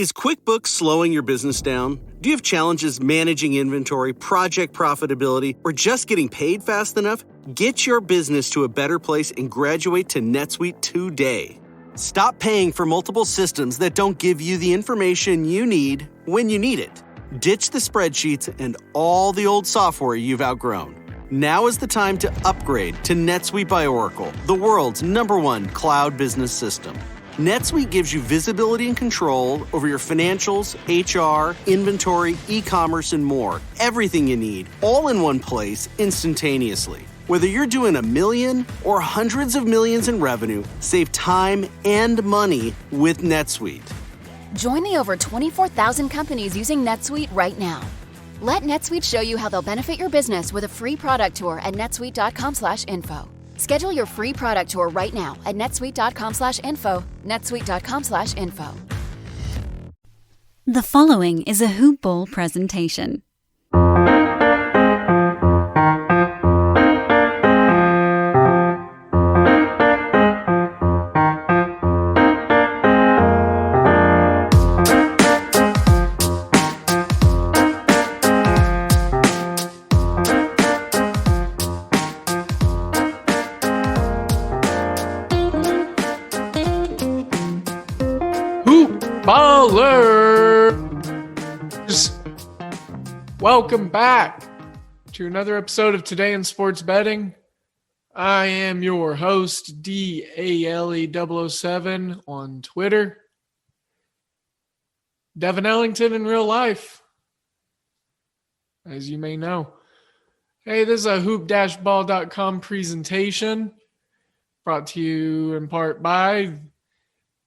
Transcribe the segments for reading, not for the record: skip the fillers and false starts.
Is QuickBooks slowing your business down? Do you have challenges managing inventory, project profitability, or just getting paid fast enough? Get your business to a better place and graduate to NetSuite today. Stop paying for multiple systems that don't give you the information you need when you need it. Ditch the spreadsheets and all the old software you've outgrown. Now is the time to upgrade to NetSuite by Oracle, the world's #1 cloud business system. NetSuite gives you visibility and control over your financials, HR, inventory, e-commerce, and more. Everything you need, all in one place, instantaneously. Whether you're doing $1 million or hundreds of millions in revenue, save time and money with NetSuite. Join the over 24,000 companies using NetSuite right now. Let NetSuite show you how they'll benefit your business with a free product tour at netsuite.com/info. Schedule your free product tour right now at netsuite.com/info, netsuite.com/info. The following is a Hoop Ball presentation. Ballers! Welcome back to another episode of Today in Sports Betting. I am your host, DALE007 on Twitter. Devin Ellington in real life, as you may know. Hey, this is a hoop-ball.com presentation brought to you in part by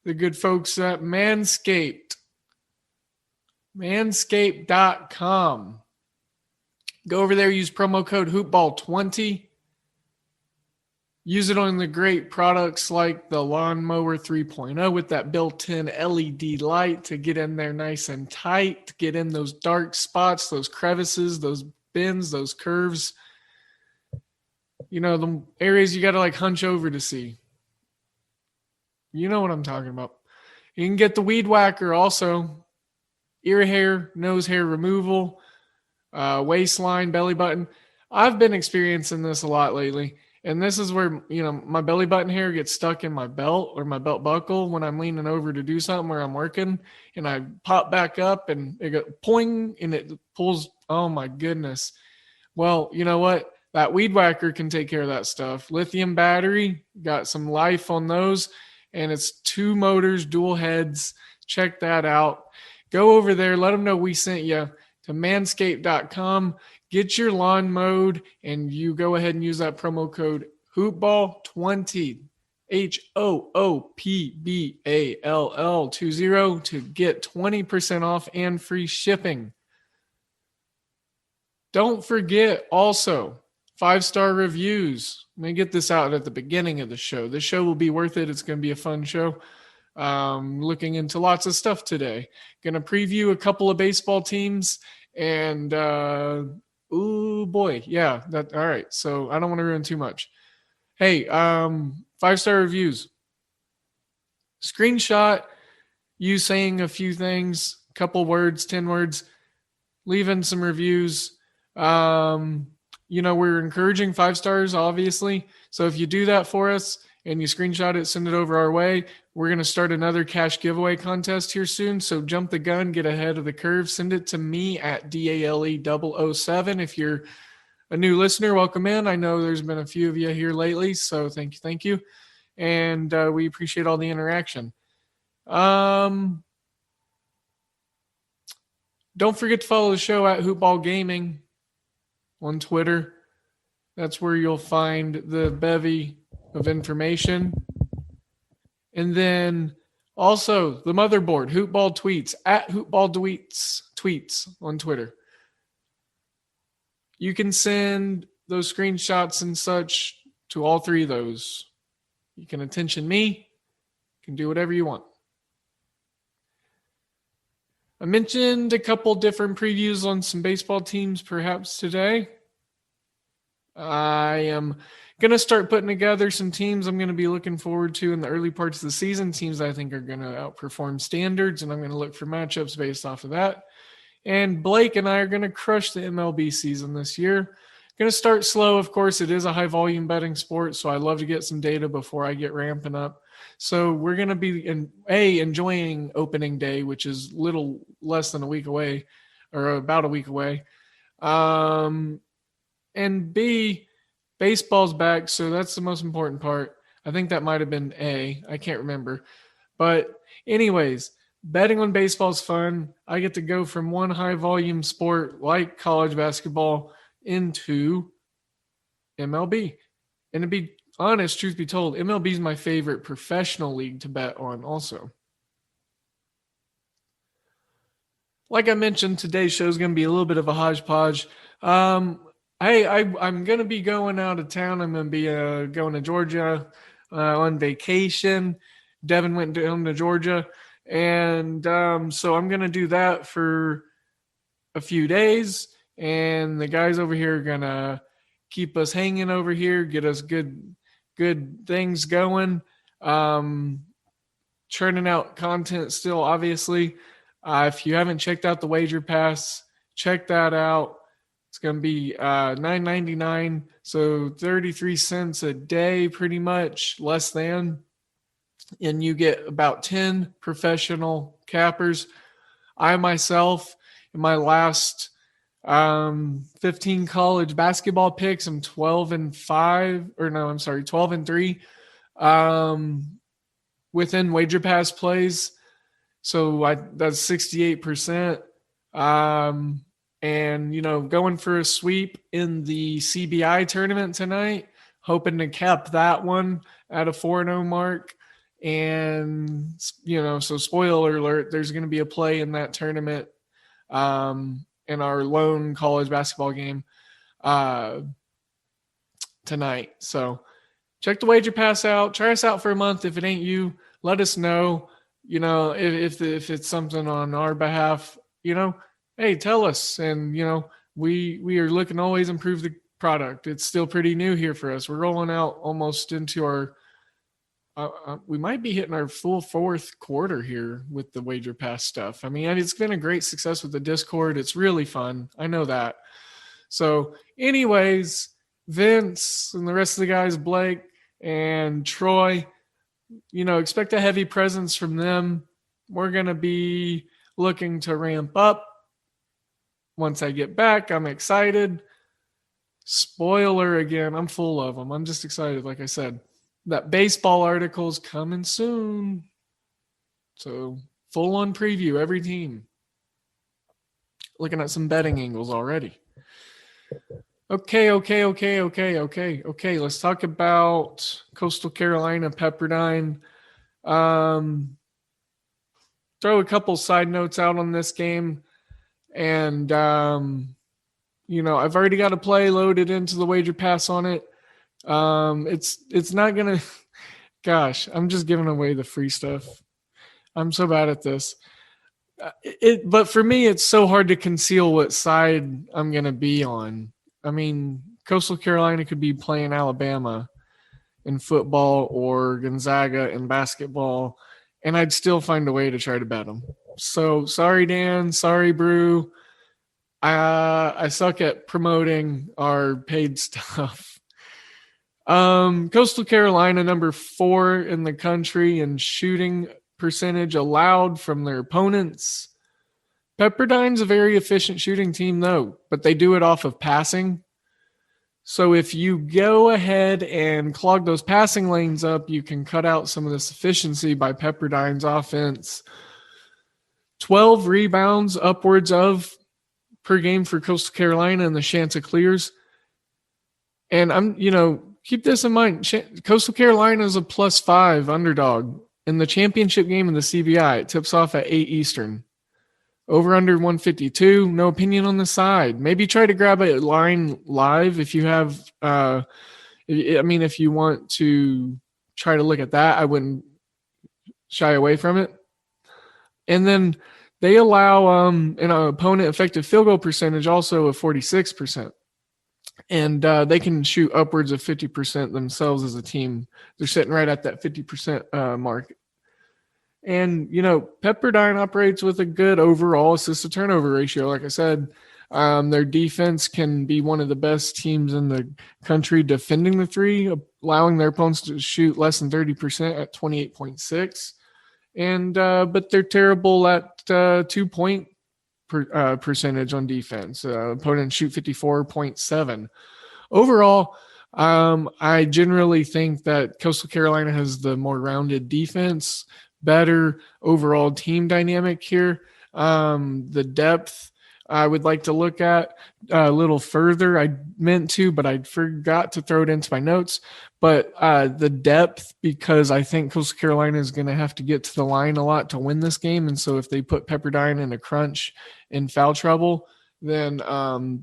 the good folks at Manscaped. Manscaped.com. Go over there, use promo code HoopBall20. Use it on the great products like the Lawnmower 3.0 with that built-in LED light to get in there nice and tight, to get in those dark spots, those crevices, those bends, those curves. You know, the areas you got to like hunch over to see. You know what I'm talking about. You can get the Weed Whacker also. Ear hair, nose hair removal, waistline, belly button. I've been experiencing this a lot lately. And this is where, you know, my belly button hair gets stuck in my belt or my belt buckle when I'm leaning over to do something where I'm working. And I pop back up and it goes poing and it pulls. Oh, my goodness. Well, you know what? That Weed Whacker can take care of that stuff. Lithium battery, got some life on those. And it's 2 motors, dual heads. Check that out. Go over there. Let them know we sent you to manscaped.com. Get your lawn mowed, and you go ahead and use that promo code HoopBall20, HOOPBALL20 to get 20% off and free shipping. Don't forget also 5-star reviews. Let me get this out at the beginning of the show. This show will be worth it. It's going to be a fun show. Looking into lots of stuff today. Going to preview a couple of baseball teams and, oh boy. Yeah. All right. So I don't want to ruin too much. Hey, 5-star reviews. Screenshot you saying a few things, couple words, 10 words, leaving some reviews. You know, we're encouraging 5 stars, obviously. So if you do that for us and you screenshot it, send it over our way, we're going to start another cash giveaway contest here soon. So jump the gun, get ahead of the curve. Send it to me at DALE007. If you're a new listener, welcome in. I know there's been a few of you here lately, so thank you. And we appreciate all the interaction. Don't forget to follow the show at Hoopball Gaming on Twitter. That's where you'll find the bevy of information. And then also the motherboard, Hoopball Tweets, at Hoopball Tweets on Twitter. You can send those screenshots and such to all 3 of those. You can attention me. You can do whatever you want. I mentioned a couple different previews on some baseball teams perhaps today. I am going to start putting together some teams I'm going to be looking forward to in the early parts of the season, teams I think are going to outperform standards, and I'm going to look for matchups based off of that. And Blake and I are going to crush the MLB season this year. Going to start slow, of course. It is a high volume betting sport, so I love to get some data before I get ramping up. So we're going to be enjoying opening day, which is little less than a week away, or about a week away. And B, baseball's back, so that's the most important part. I think that might have been A. I can't remember. But anyways, betting on baseball is fun. I get to go from one high volume sport like college basketball into MLB. And to be honest, truth be told, MLB is my favorite professional league to bet on also. Like I mentioned, today's show is going to be a little bit of a hodgepodge. I'm going to be going out of town. I'm going to be going to Georgia on vacation. Devin went down to Georgia. And so I'm going to do that for a few days. And the guys over here are going to keep us hanging over here, get us good things going. Churning out content still, obviously. If you haven't checked out the Wager Pass, check that out. It's going to be $9.99, so 33 cents a day, pretty much, less than. And you get about 10 professional cappers. I myself, in my last 15 college basketball picks, I'm 12-3 within Wager Pass plays. So that's 68%. And, going for a sweep in the CBI tournament tonight, hoping to cap that one at a 4-0 mark. And, so spoiler alert, there's going to be a play in that tournament in our lone college basketball game tonight. So check the Wager Pass out. Try us out for a month. If it ain't you, let us know. If it's something on our behalf, hey, tell us. And, we are looking to always improve the product. It's still pretty new here for us. We're rolling out almost into our we might be hitting our full fourth quarter here with the Wager Pass stuff. I mean, it's been a great success with the Discord. It's really fun. I know that. So anyways, Vince and the rest of the guys, Blake and Troy, expect a heavy presence from them. We're going to be looking to ramp up. Once I get back, I'm excited. Spoiler again, I'm full of them. I'm just excited, like I said. That baseball article's coming soon. So full-on preview, every team. Looking at some betting angles already. Okay. Let's talk about Coastal Carolina, Pepperdine. Throw a couple side notes out on this game. And, I've already got a play loaded into the Wager Pass on it. It's not going to, gosh, I'm just giving away the free stuff. I'm so bad at this. But for me, it's so hard to conceal what side I'm going to be on. I mean, Coastal Carolina could be playing Alabama in football or Gonzaga in basketball, and I'd still find a way to try to bet them. So sorry, Dan. Sorry, Brew. I suck at promoting our paid stuff. Coastal Carolina, number 4 in the country in shooting percentage allowed from their opponents. Pepperdine's a very efficient shooting team, though, but they do it off of passing. So if you go ahead and clog those passing lanes up, you can cut out some of this efficiency by Pepperdine's offense. 12 rebounds upwards of per game for Coastal Carolina in the Chanticleers. And keep this in mind. Coastal Carolina is a +5 underdog in the championship game of the CBI. It tips off at 8 Eastern. Over under 152. No opinion on the side. Maybe try to grab a line live if you have. If you want to try to look at that, I wouldn't shy away from it. And then they allow an opponent effective field goal percentage also of 46%. And they can shoot upwards of 50% themselves as a team. They're sitting right at that 50% mark. And, Pepperdine operates with a good overall assist to turnover ratio. Like I said, their defense can be one of the best teams in the country defending the three, allowing their opponents to shoot less than 30% at 28.6. And but they're terrible at 2-point percentage on defense. Opponents shoot 54.7. Overall, I generally think that Coastal Carolina has the more rounded defense, better overall team dynamic here. The depth I would like to look at a little further. I meant to, but I forgot to throw it into my notes. But the depth, because I think Coastal Carolina is going to have to get to the line a lot to win this game. And so if they put Pepperdine in a crunch in foul trouble, then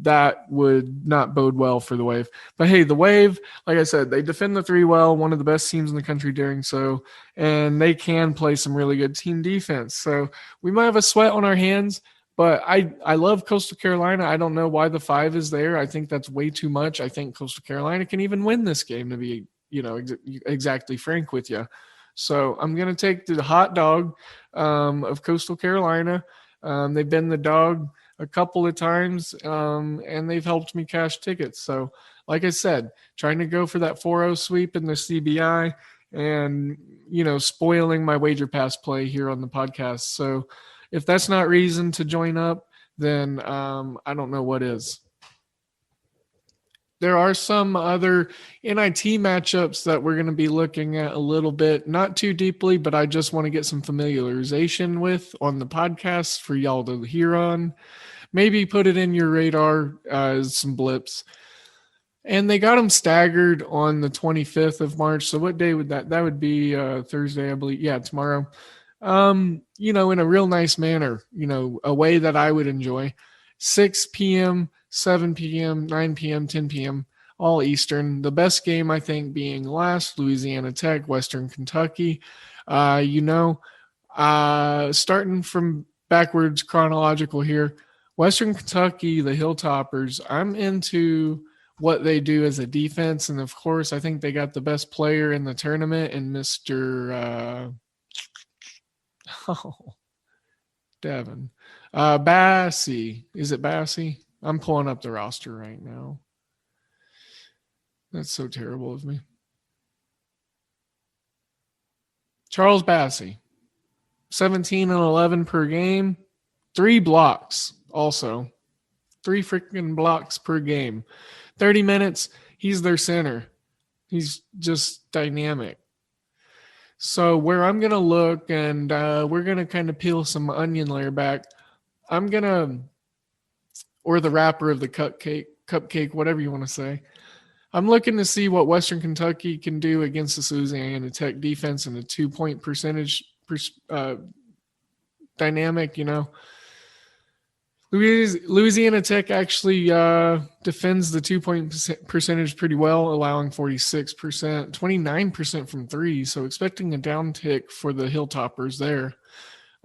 that would not bode well for the Wave. But hey, the Wave, like I said, they defend the three well, one of the best teams in the country doing so, and they can play some really good team defense. So we might have a sweat on our hands, but I love Coastal Carolina. I don't know why the 5 is there. I think that's way too much. I think Coastal Carolina can even win this game, to be exactly frank with you. So I'm going to take the hot dog of Coastal Carolina. They've been the dog a couple of times, and they've helped me cash tickets. So, like I said, trying to go for that 4-0 sweep in the CBI and, spoiling my wager pass play here on the podcast. So if that's not reason to join up, then I don't know what is. There are some other NIT matchups that we're going to be looking at a little bit, not too deeply, but I just want to get some familiarization with on the podcast for y'all to hear on. Maybe put it in your radar as some blips. And they got them staggered on the 25th of March. So what day would that would be Thursday, I believe. Yeah, tomorrow. In a real nice manner, a way that I would enjoy. 6 p.m., 7 p.m., 9 p.m., 10 p.m., all Eastern. The best game, I think, being last, Louisiana Tech, Western Kentucky. Starting from backwards chronological here, Western Kentucky, the Hilltoppers, I'm into what they do as a defense. And, of course, I think they got the best player in the tournament in Mr. Devin. Bassey. Is it Bassey? I'm pulling up the roster right now. That's so terrible of me. Charles Bassey. 17 and 11 per game. 3 blocks also. 3 freaking blocks per game. 30 minutes. He's their center. He's just dynamic. So where I'm going to look, and we're going to kind of peel some onion layer back, or the wrapper of the cupcake, whatever you want to say. I'm looking to see what Western Kentucky can do against this Louisiana Tech defense in a 2-point percentage dynamic, Louisiana Tech actually defends the 2-point percentage pretty well, allowing 46%, 29% from 3. So expecting a downtick for the Hilltoppers there.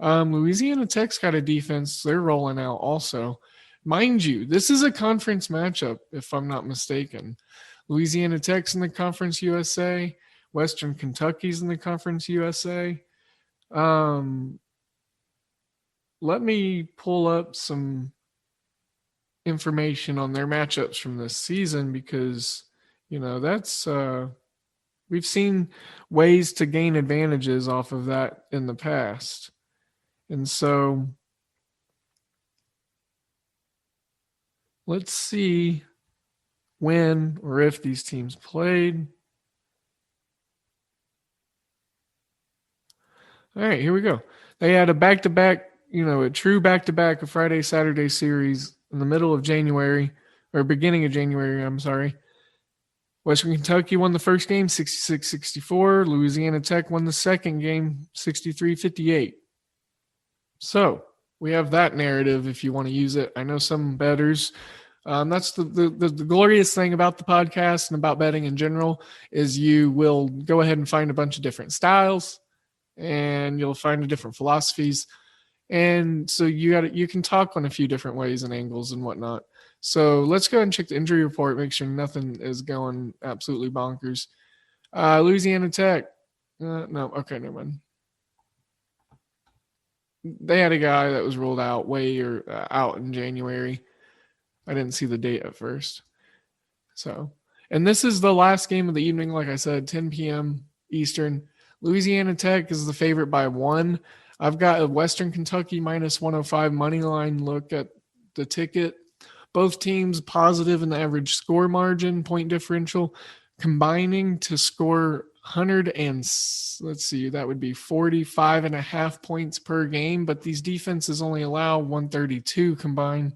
Louisiana Tech's got a defense they're rolling out also. Mind you, this is a conference matchup, if I'm not mistaken. Louisiana Tech's in the Conference USA. Western Kentucky's in the Conference USA. Let me pull up some information on their matchups from this season because, that's we've seen ways to gain advantages off of that in the past. And so let's see when or if these teams played. All right, here we go. They had a back-to-back, a true back-to-back, a Friday-Saturday series in the middle of January, or beginning of January, I'm sorry. Western Kentucky won the first game 66-64. Louisiana Tech won the second game 63-58. So we have that narrative if you want to use it. I know some bettors. That's the glorious thing about the podcast and about betting in general is you will go ahead and find a bunch of different styles and you'll find different philosophies. And so you can talk on a few different ways and angles and whatnot. So let's go ahead and check the injury report, make sure nothing is going absolutely bonkers. Louisiana Tech. No, okay, never mind. They had a guy that was ruled out out in January. I didn't see the date at first. So, and this is the last game of the evening, like I said, 10 p.m. Eastern. Louisiana Tech is the favorite by 1. I've got a Western Kentucky minus 105 money line look at the ticket. Both teams positive in the average score margin, point differential, combining to score 100 and let's see, that would be 45.5 points per game, but these defenses only allow 132 combined.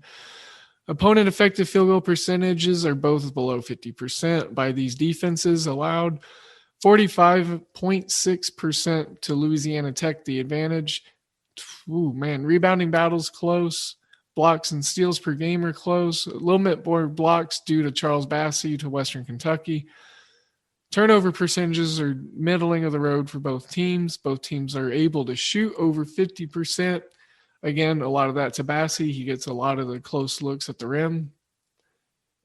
Opponent effective field goal percentages are both below 50% by these defenses, allowed 45.6% to Louisiana Tech, the advantage. Ooh, man, rebounding battles close. Blocks and steals per game are close. A little bit more blocks due to Charles Bassey to Western Kentucky. Turnover percentages are middling of the road for both teams. Both teams are able to shoot over 50%. Again, a lot of that to Bassey. He gets a lot of the close looks at the rim.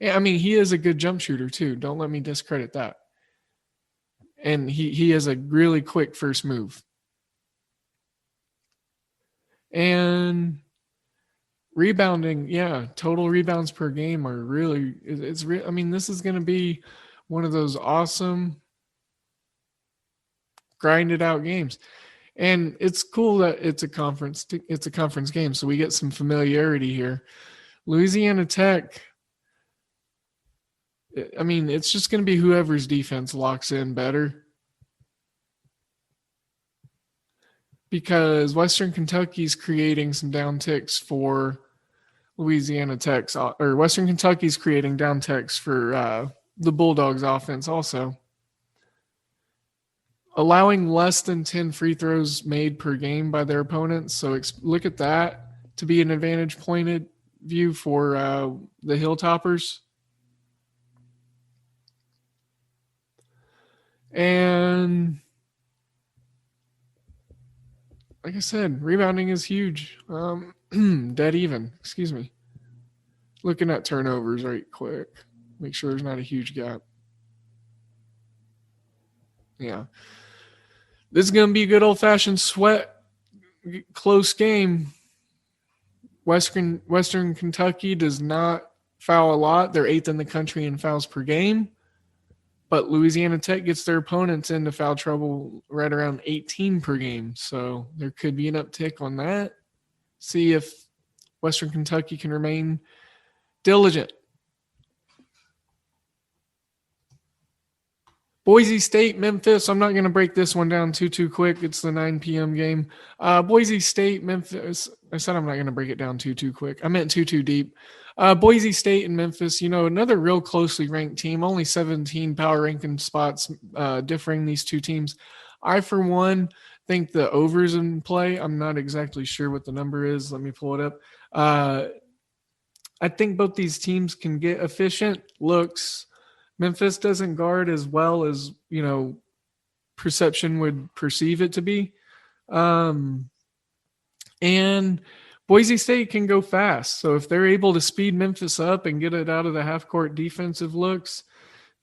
Yeah, I mean, he is a good jump shooter too. Don't let me discredit that. And he has a really quick first move. And rebounding, yeah, total rebounds per game are really, I mean, this is going to be one of those awesome grinded out games. And it's cool that it's a conference game, so we get some familiarity here. Louisiana Tech, I mean, it's just going to be whoever's defense locks in better. Because Western Kentucky's creating some downticks for Louisiana Tech, or Western Kentucky's creating downticks for the Bulldogs offense also. Allowing less than 10 free throws made per game by their opponents. So look at that to be an advantage pointed view for the Hilltoppers. And like I said, rebounding is huge. Dead even, excuse me. Looking at turnovers right quick. Make sure there's not a huge gap. Yeah. This is going to be a good old-fashioned sweat, close game. Western Kentucky does not foul a lot. They're 8th in the country in fouls per game. But Louisiana Tech gets their opponents into foul trouble right around 18 per game. So there could be an uptick on that. See if Western Kentucky can remain diligent. Boise State, Memphis. I'm not going to break this one down too quick. It's the 9 p.m. game. Boise State, Memphis. I said I'm not going to break it down too quick. I meant too deep. Boise State and Memphis, another real closely ranked team. Only 17 power ranking spots differing these two teams. I, for one, think the over's in play. I'm not exactly sure what the number is. Let me pull it up. I think both these teams can get efficient looks. Memphis doesn't guard as well as, perception would perceive it to be. And Boise State can go fast. So if they're able to speed Memphis up and get it out of the half-court defensive looks,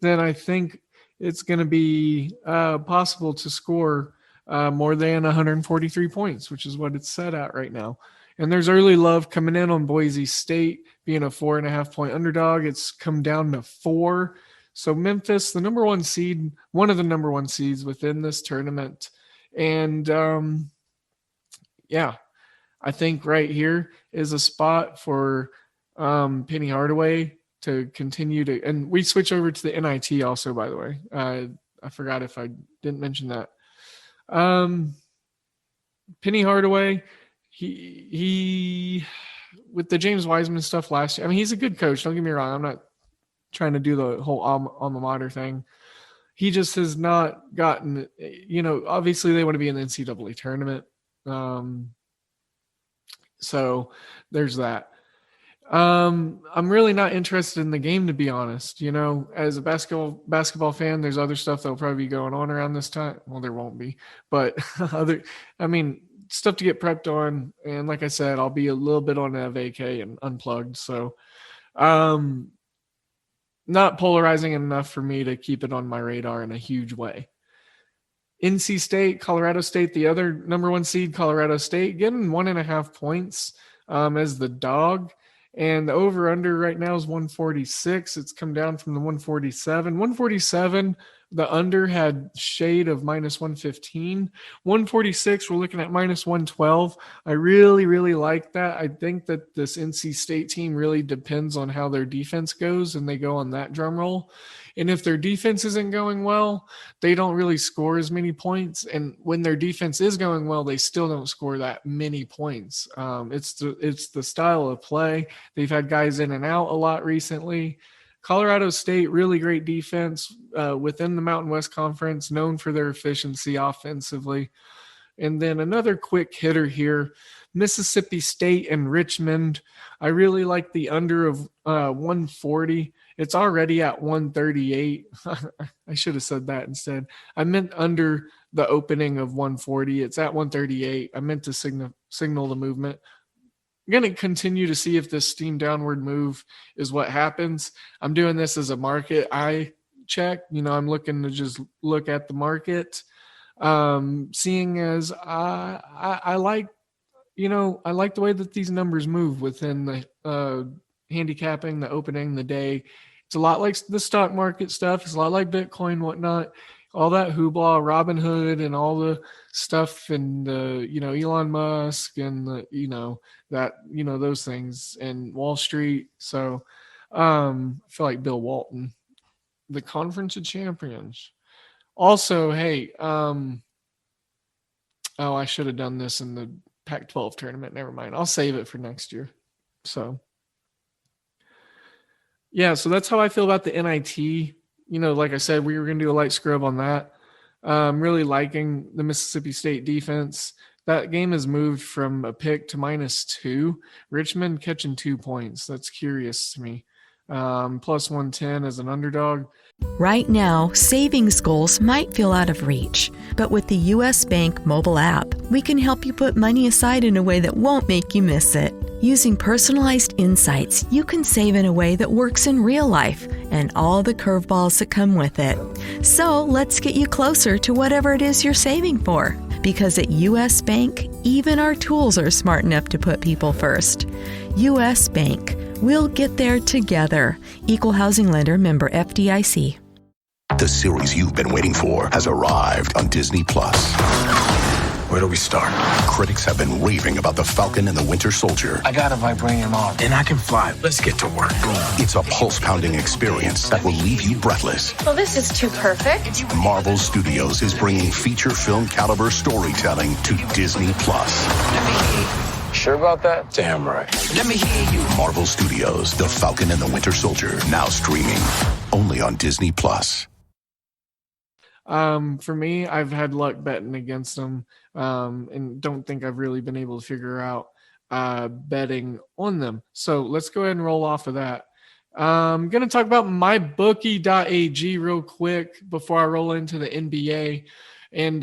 then I think it's going to be possible to score more than 143 points, which is what it's set at right now. And there's early love coming in on Boise State being a 4.5-point underdog. It's come down to 4. So Memphis, the number one seed, one of the number one seeds within this tournament. And I think right here is a spot for Penny Hardaway to continue to, and we switch over to the NIT also, by the way. I forgot if I didn't mention that. Penny Hardaway, he with the James Wiseman stuff last year, I mean, he's a good coach. Don't get me wrong. I'm not trying to do the whole alma mater thing. He just has not gotten, obviously they want to be in the NCAA tournament. So there's that. I'm really not interested in the game, to be honest. As a basketball fan, there's other stuff that'll probably be going on around this time. Well, there won't be, but stuff to get prepped on. And like I said, I'll be a little bit on a vacay and unplugged. So Not polarizing enough for me to keep it on my radar in a huge way. NC State, Colorado State, the other number 1 seed, Colorado State, getting 1.5 points as the dog. And the over-under right now is 146. It's come down from the 147. 147, the under had shade of minus 115. 146, we're looking at minus 112. I really, really like that. I think that this NC State team really depends on how their defense goes, and they go on that drum roll. And if their defense isn't going well, they don't really score as many points. And when their defense is going well, they still don't score that many points. It's the style of play. They've had guys in and out a lot recently. Colorado State, really great defense within the Mountain West Conference, known for their efficiency offensively. And then another quick hitter here, Mississippi State and Richmond. I really like the under of 140. It's already at 138. I should have said that instead. I meant under the opening of 140. It's at 138. I meant to signal the movement. I'm going to continue to see if this steam downward move is what happens. I'm doing this as a market eye check. I'm looking to just look at the market. Seeing as I like, I like the way that these numbers move within the handicapping, the opening, the day. It's a lot like the stock market stuff. It's a lot like Bitcoin, whatnot. All that hoopla, Robinhood, and all the stuff, and Elon Musk, and those things, and Wall Street. So I feel like Bill Walton, the Conference of Champions. Also, hey, I should have done this in the Pac-12 tournament. Never mind. I'll save it for next year. So, yeah, so that's how I feel about the NIT. Like I said, we were going to do a light scrub on that. Really liking the Mississippi State defense. That game has moved from a pick to -2. Richmond catching 2 points. That's curious to me. Plus 110 as an underdog. Right now, savings goals might feel out of reach, but with the U.S. Bank mobile app, we can help you put money aside in a way that won't make you miss it. Using personalized insights, you can save in a way that works in real life and all the curveballs that come with it. So let's get you closer to whatever it is you're saving for. Because at U.S. Bank, even our tools are smart enough to put people first. U.S. Bank. We'll get there together. Equal housing lender, member FDIC. The series you've been waiting for has arrived on Disney+. Where do we start? Critics have been raving about The Falcon and the Winter Soldier. I got a vibranium arm, and I can fly. Let's get to work. It's a pulse-pounding experience that will leave you breathless. Well, this is too perfect. Marvel Studios is bringing feature film caliber storytelling to Disney+. Sure about that? Damn right. Let me hear you. Marvel Studios, The Falcon and the Winter Soldier, now streaming only on Disney+. For me, I've had luck betting against them, and don't think I've really been able to figure out betting on them. So let's go ahead and roll off of that. I'm going to talk about mybookie.ag real quick before I roll into the NBA. And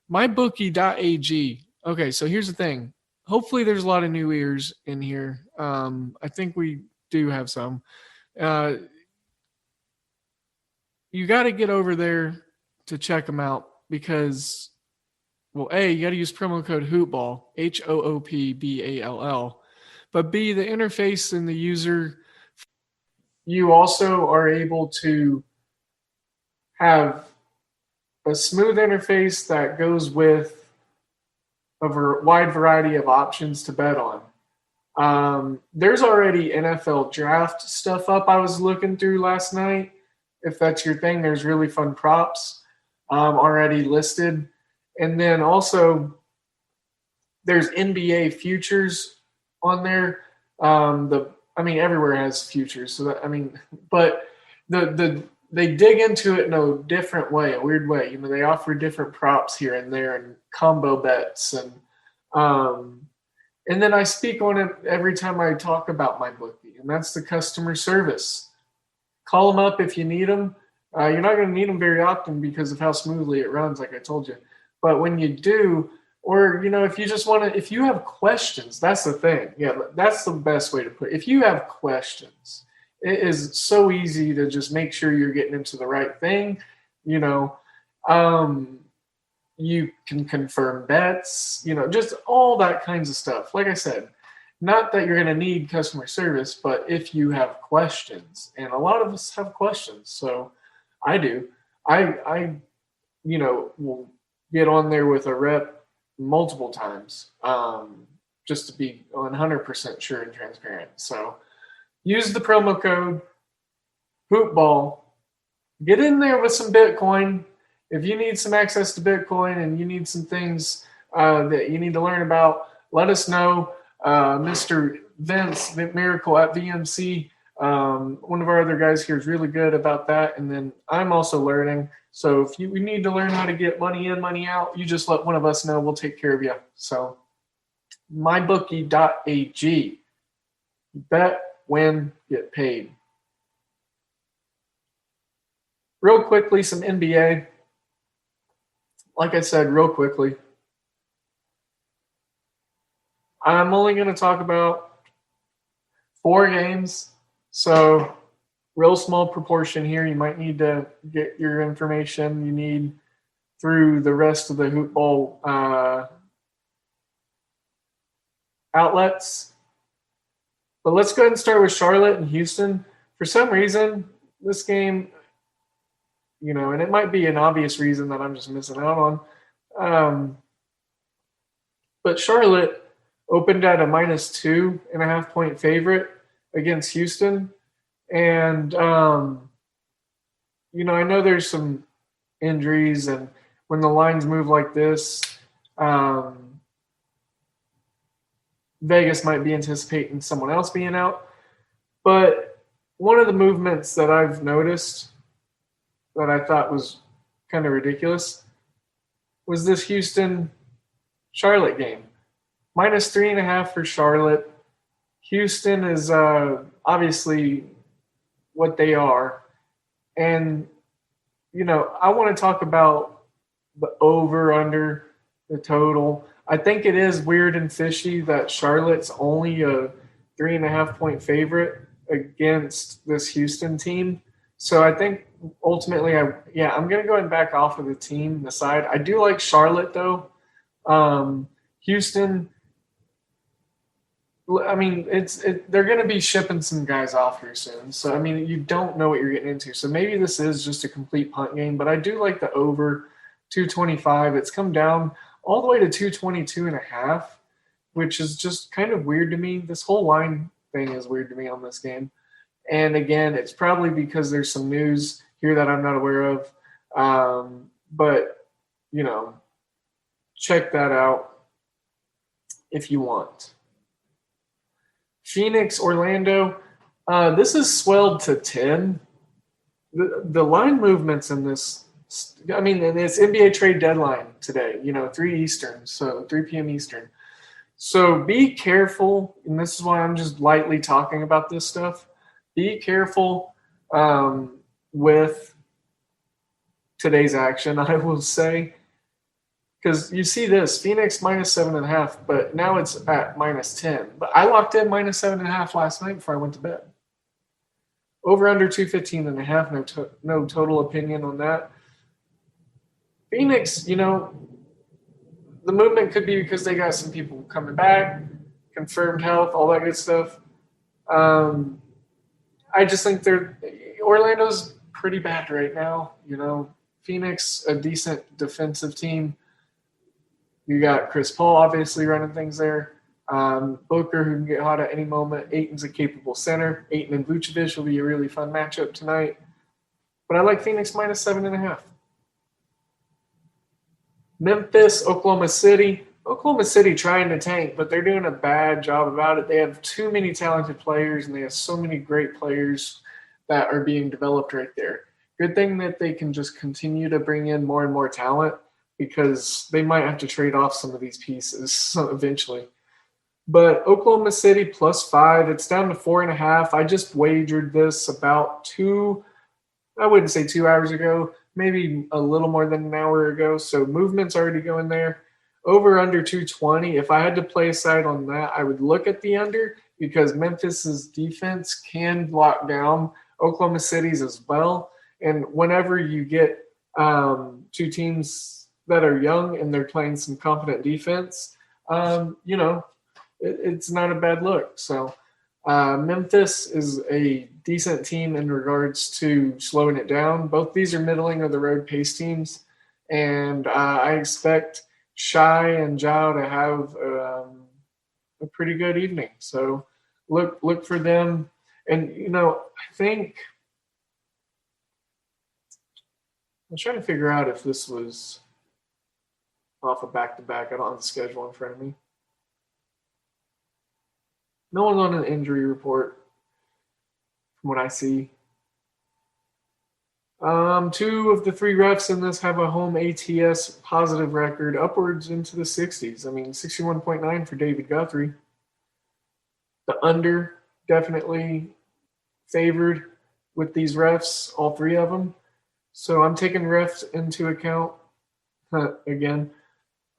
mybookie.ag. Okay, so here's the thing. Hopefully there's a lot of new ears in here. I think we do have some. You got to get over there to check them out because, well, A, you got to use promo code HOOPBALL, HOOPBALL. But B, the interface and the user, you also are able to have a smooth interface that goes with a wide variety of options to bet on. There's already NFL draft stuff up I was looking through last night. If that's your thing, there's really fun props already listed. And then also there's NBA futures on there. Everywhere has futures. So that, but they dig into it in a different way, a weird way. They offer different props here and there and combo bets. And then I speak on it every time I talk about my bookie, and that's the customer service. Call them up if you need them. You're not going to need them very often because of how smoothly it runs, like I told you. But when you do, Or, if you just want to, if you have questions, that's the thing. Yeah, that's the best way to put it. If you have questions, it is so easy to just make sure you're getting into the right thing. You can confirm bets, just all that kinds of stuff. Like I said, not that you're going to need customer service, but if you have questions, and a lot of us have questions, so I do. I will get on there with a rep multiple times, just to be 100% sure and transparent. So use the promo code HoopBall. Get in there with some Bitcoin. If you need some access to Bitcoin and you need some things that you need to learn about, let us know. Mr. Vince Miracle at VMC, one of our other guys here is really good about that. And then I'm also learning. So if you need to learn how to get money in, money out, you just let one of us know. We'll take care of you. So mybookie.ag. Bet, win, get paid. Real quickly, some NBA. Like I said, real quickly, I'm only going to talk about 4 games. So real small proportion here. You might need to get your information you need through the rest of the Hoop Ball outlets. But let's go ahead and start with Charlotte and Houston. For some reason, this game, and it might be an obvious reason that I'm just missing out on. But Charlotte opened at a -2.5 point favorite against Houston. And, I know there's some injuries, and when the lines move like this, Vegas might be anticipating someone else being out. But one of the movements that I've noticed that I thought was kind of ridiculous was this Houston-Charlotte game. -3.5 for Charlotte. Houston is obviously what they are. And, I want to talk about the over, under, the total. I think it is weird and fishy that Charlotte's only a 3.5 point favorite against this Houston team. So I think ultimately, I'm going to go ahead and back off of the team, the side. I do like Charlotte, though. Houston, I mean, they're going to be shipping some guys off here soon. So, I mean, you don't know what you're getting into. So maybe this is just a complete punt game. But I do like the over 225. It's come down all the way to 222.5, which is just kind of weird to me. This whole line thing is weird to me on this game. And, again, it's probably because there's some news here that I'm not aware of. But, check that out if you want. Phoenix, Orlando, this is swelled to 10. The line movements in this, and it's NBA trade deadline today, 3 Eastern, so 3 p.m. Eastern. So be careful, and this is why I'm just lightly talking about this stuff. Be careful with today's action, I will say. Because you see this, Phoenix -7.5, but now it's at -10. But I locked in -7.5 last night before I went to bed. Over under 215.5, no total opinion on that. Phoenix, the movement could be because they got some people coming back, confirmed health, all that good stuff. I just think Orlando's pretty bad right now. Phoenix, a decent defensive team. You got Chris Paul obviously running things there. Booker, who can get hot at any moment. Ayton's a capable center. Ayton and Vucevic will be a really fun matchup tonight. But I like Phoenix -7.5. Memphis, Oklahoma City. Oklahoma City trying to tank, but they're doing a bad job about it. They have too many talented players, and they have so many great players that are being developed right there. Good thing that they can just continue to bring in more and more talent, because they might have to trade off some of these pieces eventually. But Oklahoma City +5, it's down to 4.5. I just wagered this about I wouldn't say 2 hours ago, maybe a little more than an hour ago. So movement's already going there. Over under 220. If I had to play a side on that, I would look at the under because Memphis's defense can lock down Oklahoma City's as well. And whenever you get two teams that are young and they're playing some confident defense, it's not a bad look. So Memphis is a decent team in regards to slowing it down. Both these are middling of the road pace teams. And I expect Shai and Zhao to have a pretty good evening. So look for them. And, I think I'm trying to figure out if this was off a back-to-back. I don't have the schedule in front of me. No one's on an injury report from what I see. 2 of the 3 refs in this have a home ATS positive record, upwards into the 60s. I mean, 61.9 for David Guthrie. The under definitely favored with these refs, all 3 of them. So I'm taking refs into account again.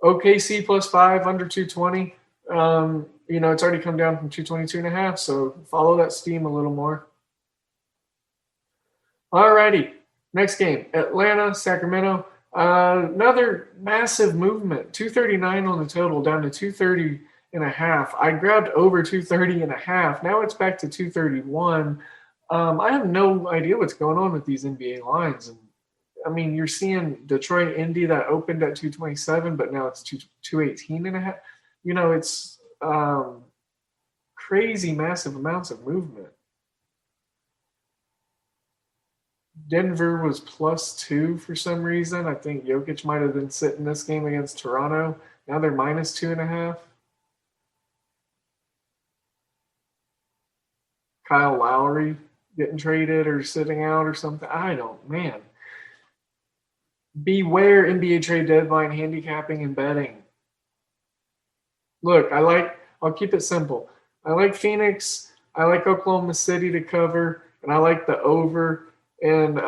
OKC +5, under 220. It's already come down from 222.5, so follow that steam a little more. All righty. Next game, Atlanta, Sacramento. Another massive movement, 239 on the total, down to 230.5. I grabbed over 230.5. Now it's back to 231. I have no idea what's going on with these NBA lines. And I mean, you're seeing Detroit, Indy that opened at 227, but now it's 218.5. It's crazy, massive amounts of movement. Denver was +2 for some reason. I think Jokic might have been sitting this game against Toronto. Now they're -2.5. Kyle Lowry getting traded or sitting out or something. Man. Beware NBA trade deadline handicapping and betting. Look, I'll keep it simple. I like Phoenix. I like Oklahoma City to cover, and I like the over. And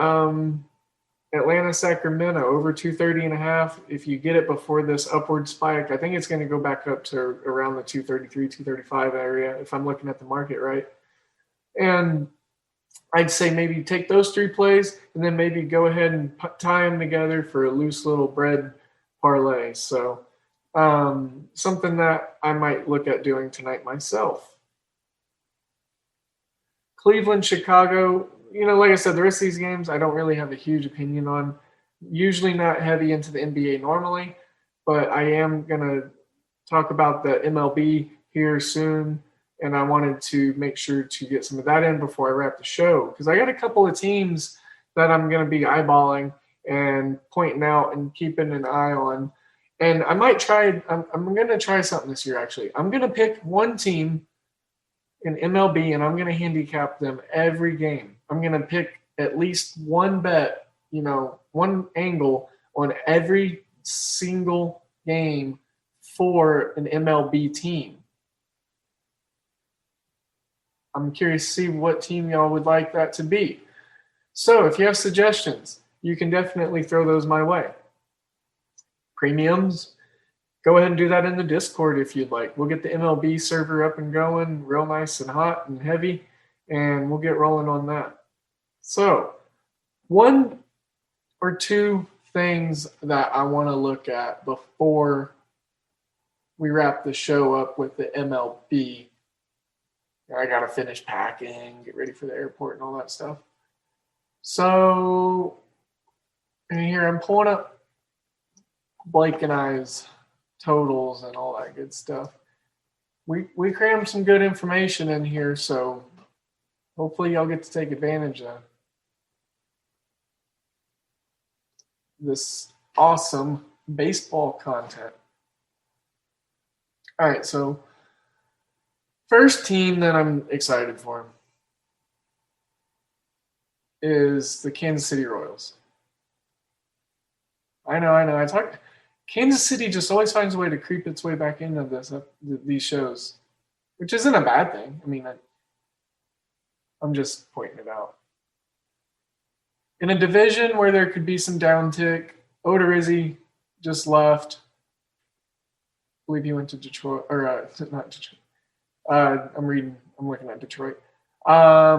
Atlanta, Sacramento, over 230.5. If you get it before this upward spike, I think it's going to go back up to around the 233, 235 area if I'm looking at the market right. And I'd say maybe take those 3 plays and then maybe go ahead and tie them together for a loose little bread parlay. So something that I might look at doing tonight myself. Cleveland, Chicago. Like I said, the rest of these games I don't really have a huge opinion on. Usually not heavy into the NBA normally, but I am going to talk about the MLB here soon, and I wanted to make sure to get some of that in before I wrap the show because I got a couple of teams that I'm going to be eyeballing and pointing out and keeping an eye on. And I might try – I'm going to try something this year actually. I'm going to pick one team in MLB, and I'm going to handicap them every game. I'm going to pick at least one bet, one angle on every single game for an MLB team. I'm curious to see what team y'all would like that to be. So if you have suggestions, you can definitely throw those my way. Premiums, go ahead and do that in the Discord if you'd like. We'll get the MLB server up and going real nice and hot and heavy, and we'll get rolling on that. So 1 or 2 things that I want to look at before we wrap the show up with the MLB. I got to finish packing, get ready for the airport and all that stuff. So, and here I'm pulling up Blake and I's totals and all that good stuff. We crammed some good information in here, so hopefully y'all get to take advantage of this awesome baseball content. All right, so first team that I'm excited for is the Kansas City Royals. I know. Kansas City just always finds a way to creep its way back into these shows, which isn't a bad thing. I mean, I'm just pointing it out. In a division where there could be some downtick, Odorizzi just left. believe he went to Detroit, or not Detroit. I'm looking at Detroit.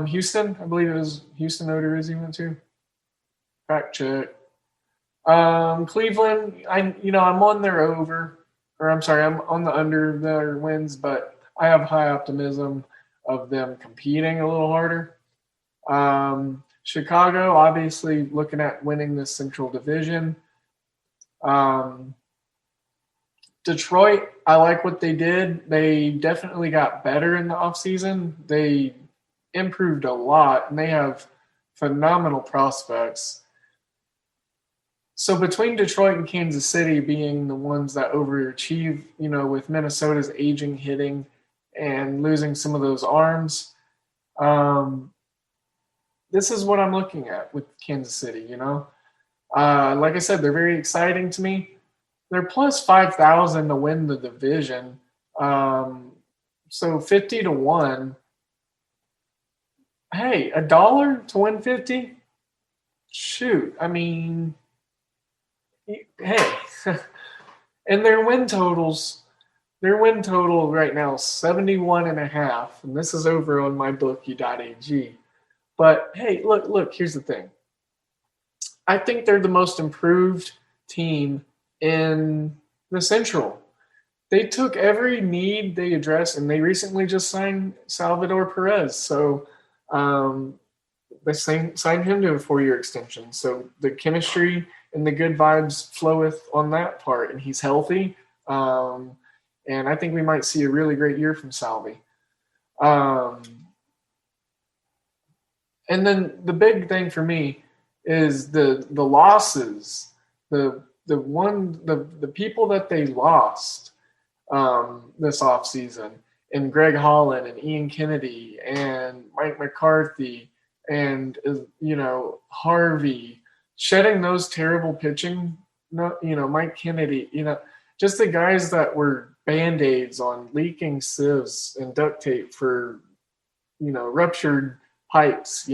Houston, I believe it was Houston Odorizzi he went to. Fact check. Cleveland, I'm on their over, I'm on the under their wins, but I have high optimism of them competing a little harder. Chicago, obviously looking at winning the Central Division. Detroit, I like what they did. They definitely got better in the offseason. They improved a lot, and they have phenomenal prospects. So between Detroit and Kansas City being the ones that overachieve, with Minnesota's aging hitting and losing some of those arms, this is what I'm looking at with Kansas City, Like I said, they're very exciting to me. They're plus 5,000 to win the division. So 50 to 1. Hey, $1 to win 50? Shoot, I mean, hey. And their win total right now is 71.5, and this is over on mybookie.ag. But hey, look, here's the thing. I think they're the most improved team in the Central. They took every need they addressed, and they recently just signed Salvador Perez. So they signed him to a 4-year extension. So the chemistry and the good vibes floweth on that part, and he's healthy. And I think we might see a really great year from Salvi. And then the big thing for me is the losses, the people that they lost this offseason, and Greg Holland and Ian Kennedy and Mike McCarthy and Harvey, shedding those terrible pitching, Mike Kennedy, just the guys that were Band-Aids on leaking sieves and duct tape for, ruptured pipes,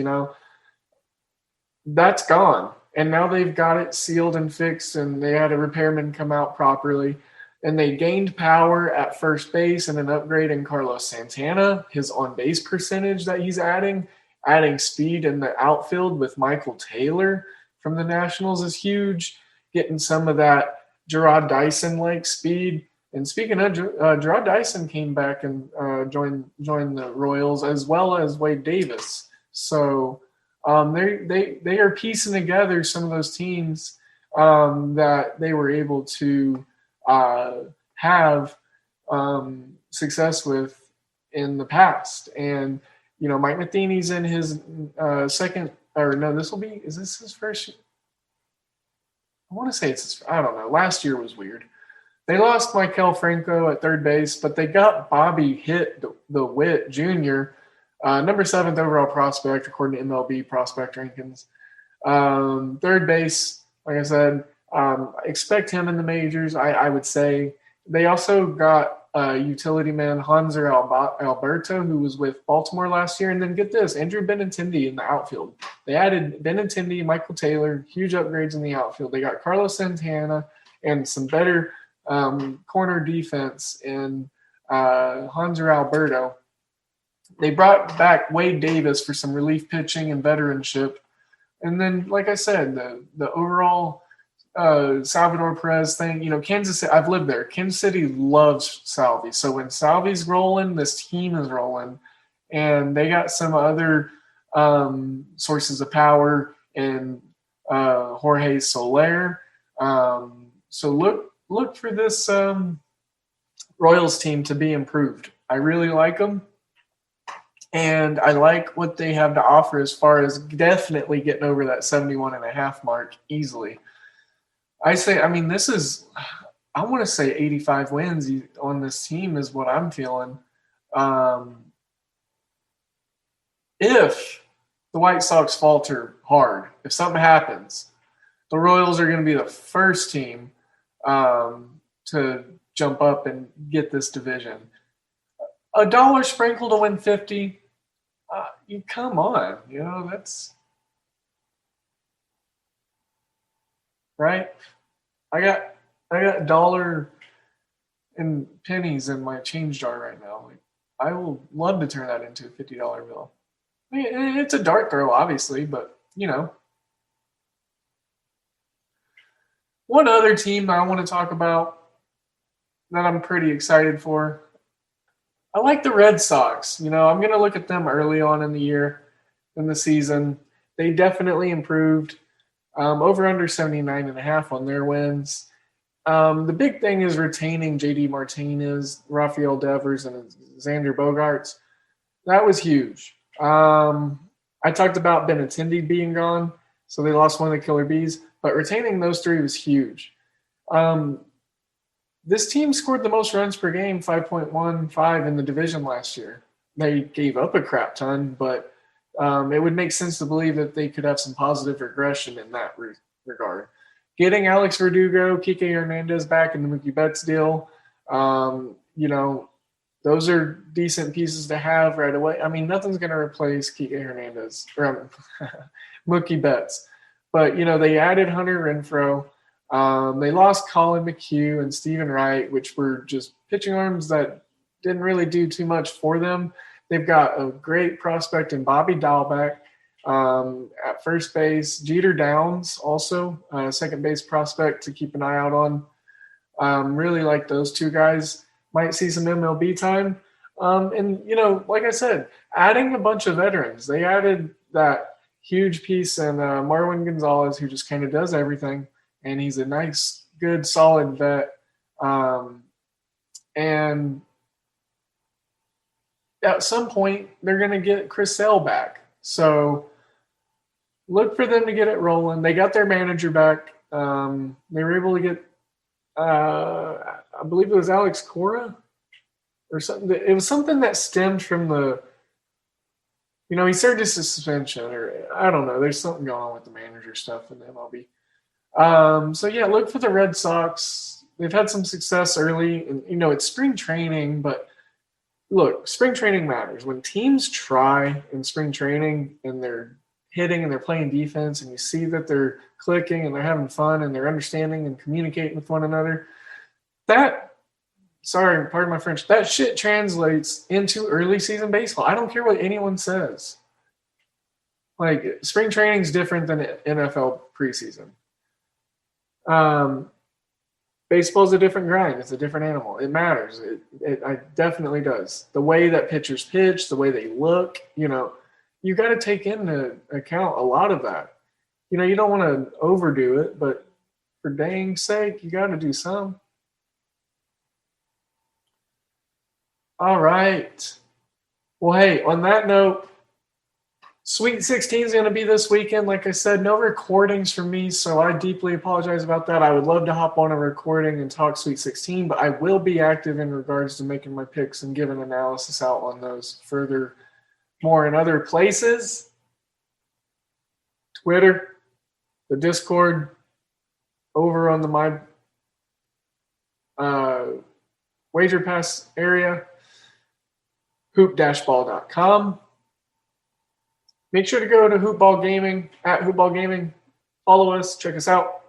that's gone. And now they've got it sealed and fixed, and they had a repairman come out properly. And they gained power at first base and an upgrade in Carlos Santana, his on-base percentage that he's adding speed in the outfield with Michael Taylor from the Nationals is huge, getting some of that Gerard Dyson-like speed. And speaking of, Gerard Dyson came back and joined the Royals, as well as Wade Davis. So they are piecing together some of those teams that they were able to have success with in the past. And Mike Matheny's in his second, or no, is this his first? I want to say I don't know. Last year was weird. They lost Maikel Franco at third base, but they got Bobby Hitt the Witt Jr., number 7th overall prospect according to MLB prospect rankings. Third base, like I said, expect him in the majors, I would say. They also got utility man Hanser Alberto, who was with Baltimore last year. And then get this, Andrew Benintendi in the outfield. They added Benintendi, Michael Taylor, huge upgrades in the outfield. They got Carlos Santana and some better corner defense in Hanser Alberto. They brought back Wade Davis for some relief pitching and veteranship. And then, like I said, the overall Salvador Perez thing, Kansas City, I've lived there. Kansas City loves Salvi. So when Salvi's rolling, this team is rolling. And they got some other sources of power in Jorge Soler. So look for this Royals team to be improved. I really like them. And I like what they have to offer as far as definitely getting over that 71.5 mark easily. I want to say 85 wins on this team is what I'm feeling. If the White Sox falter hard, if something happens, the Royals are going to be the first team to jump up and get this division. $1 sprinkle to win 50. You come on, that's right. I got $1 and pennies in my change jar right now. Like, I will love to turn that into a $50 bill. I mean, it's a dart throw, obviously, but, you know. One other team that I want to talk about that I'm pretty excited for, I like the Red Sox. You know, I'm going to look at them early on in the year, in the season. They definitely improved. Over under 79.5 on their wins. The big thing is retaining J.D. Martinez, Rafael Devers, and Xander Bogaerts. That was huge. I talked about Benintendi being gone, so they lost one of the killer bees. But retaining those three was huge. This team scored the most runs per game, 5.15 in the division last year. They gave up a crap ton, but it would make sense to believe that they could have some positive regression in that regard. Getting Alex Verdugo, Kike Hernandez back in the Mookie Betts deal, you know, those are decent pieces to have right away. I mean, nothing's going to replace Kike Hernandez or Mookie Betts. But, you know, they added Hunter Renfroe. They lost Colin McHugh and Stephen Wright, which were just pitching arms that didn't really do too much for them. They've got a great prospect in Bobby Dahlbeck at first base. Jeter Downs, also a second base prospect to keep an eye out on. Really like those two guys. Might see some MLB time. And, you know, like I said, adding a bunch of veterans. They added that huge piece in Marwin Gonzalez, who just kind of does everything. And he's a nice, good, solid vet. And at some point, they're going to get Chris Sale back. So look for them to get it rolling. They got their manager back. They were able to get, I believe it was Alex Cora or something. It was something that stemmed from the, you know, he served his suspension, or I don't know. There's something going on with the manager stuff in the MLB. So, yeah, look for the Red Sox. They've had some success early. And, you know, it's spring training, but look, spring training matters. When teams try in spring training and they're hitting and they're playing defense and you see that they're clicking and they're having fun and they're understanding and communicating with one another, pardon my French, that shit translates into early season baseball. I don't care what anyone says. Like, spring training is different than NFL preseason. Baseball's a different grind. It's a different animal. It matters. It definitely does. The way that pitchers pitch, the way they look, you know, you got to take into account a lot of that. You know, you don't want to overdo it, but for dang sake, you got to do some. All right. Well, hey, on that note, Sweet 16 is going to be this weekend. Like I said, no recordings for me, so I deeply apologize about that. I would love to hop on a recording and talk Sweet 16, but I will be active in regards to making my picks and giving analysis out on those further more in other places. Twitter, the Discord, over on the My Wager Pass area, hoop-ball.com. Make sure to go to Hoopball Gaming, at Hoopball Gaming. Follow us. Check us out.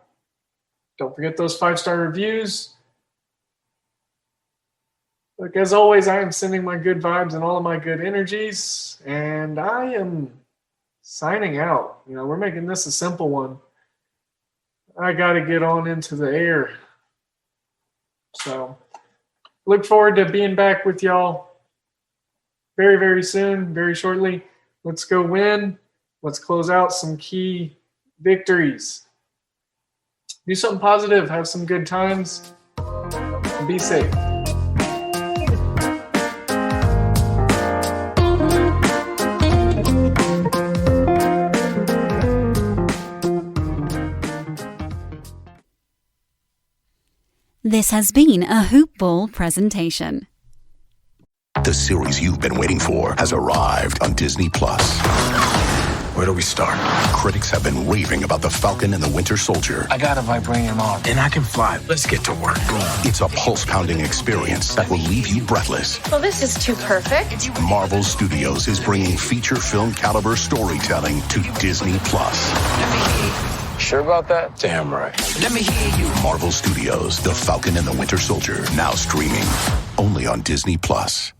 Don't forget those 5-star reviews. Look, as always, I am sending my good vibes and all of my good energies. And I am signing out. You know, we're making this a simple one. I got to get on into the air. So, look forward to being back with y'all very, very soon, very shortly. Let's go win. Let's close out some key victories. Do something positive. Have some good times. Be safe. This has been a Hoop Ball presentation. The series you've been waiting for has arrived on Disney Plus. Where do we start? Critics have been raving about the Falcon and the Winter Soldier. I got a vibranium arm, and I can fly. Let's get to work. It's a pulse-pounding experience that will leave you breathless. Well, this is too perfect. Marvel Studios is bringing feature film caliber storytelling to Disney Plus. Sure about that? Damn right. Let me hear you. Marvel Studios' The Falcon and the Winter Soldier, now streaming only on Disney Plus.